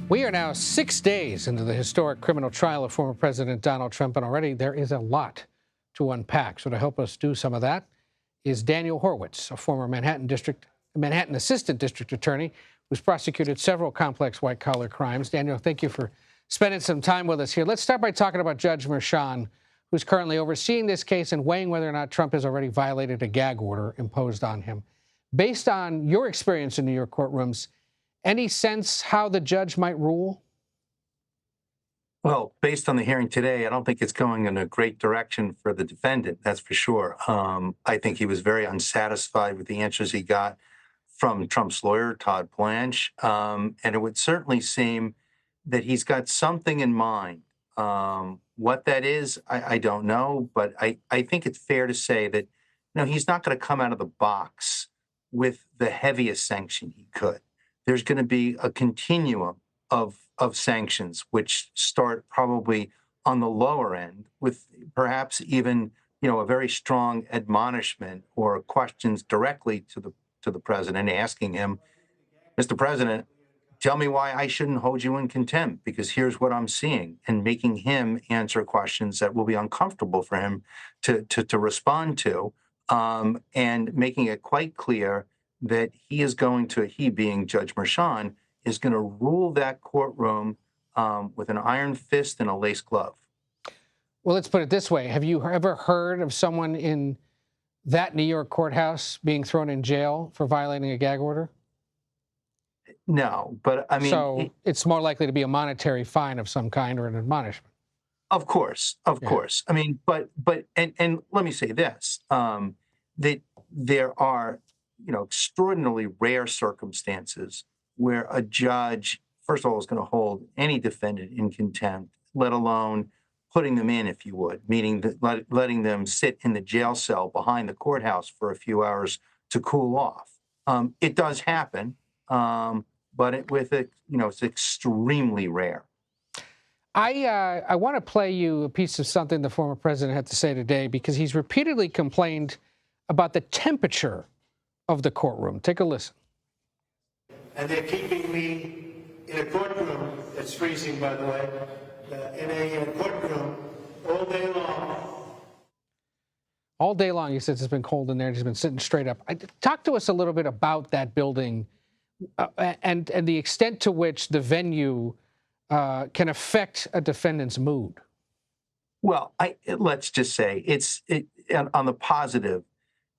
We are now 6 days into the historic criminal trial of former President Donald Trump, and already there is a lot to unpack. So to help us do some of that is Daniel Horwitz, a former Manhattan Assistant District Attorney who's prosecuted several complex white-collar crimes. Daniel, thank you for spending some time with us here. Let's start by talking about Judge Merchan, who's currently overseeing this case and weighing whether or not Trump has already violated a gag order imposed on him. Based on your experience in New York courtrooms, any sense how the judge might rule? Well, based on the hearing today, I don't think it's going in a great direction for the defendant, that's for sure. I think he was very unsatisfied with the answers he got from Trump's lawyer, Todd Blanche. And it would certainly seem that he's got something in mind. What that is, I don't know, but I think it's fair to say that he's not going to come out of the box with the heaviest sanction he could. There's going to be a continuum of sanctions, which start probably on the lower end with perhaps even, a very strong admonishment or questions directly to the president, asking him, Mr. President, tell me why I shouldn't hold you in contempt, because here's what I'm seeing, and making him answer questions that will be uncomfortable for him to respond to, and making it quite clear that he being Judge Merchan, is going to rule that courtroom with an iron fist and a lace glove. Well, let's put it this way. Have you ever heard of someone in that New York courthouse being thrown in jail for violating a gag order? No, but I mean... So it's more likely to be a monetary fine of some kind or an admonishment. Of course. I mean, but let me say this, that there are extraordinarily rare circumstances where a judge, first of all, is going to hold any defendant in contempt, let alone putting them in, if you would, meaning that letting them sit in the jail cell behind the courthouse for a few hours to cool off. It does happen, but it's extremely rare. I want to play you a piece of something the former president had to say today, because he's repeatedly complained about the temperature of the courtroom. Take a listen. And they're keeping me in a courtroom that's freezing, by the way, in a courtroom all day long. All day long, he says it's been cold in there, and he's been sitting straight up. Talk to us a little bit about that building and the extent to which the venue can affect a defendant's mood. Well, let's just say on the positive,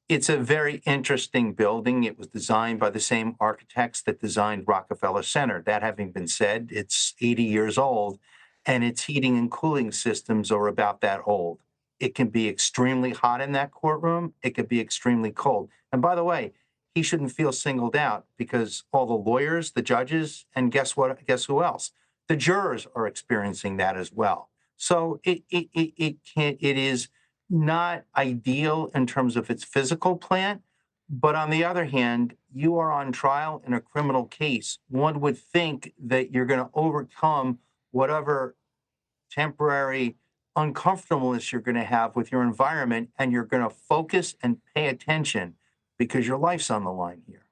it's a very interesting building. It was designed by the same architects that designed Rockefeller Center. That having been said, it's 80 years old, and its heating and cooling systems are about that old. It can be extremely hot in that courtroom. It could be extremely cold. And by the way, he shouldn't feel singled out, because all the lawyers, the judges, and guess what? Guess who else? The jurors are experiencing that as well. So it is not ideal in terms of its physical plant, but on the other hand, you are on trial in a criminal case. One would think that you're going to overcome whatever temporary uncomfortableness you're going to have with your environment, and you're going to focus and pay attention because your life's on the line here.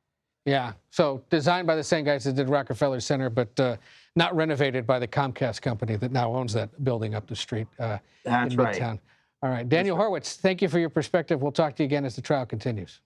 Yeah, so designed by the same guys that did Rockefeller Center, but not renovated by the Comcast company that now owns that building up the street in Midtown. All right, Daniel Horwitz, thank you for your perspective. We'll talk to you again as the trial continues.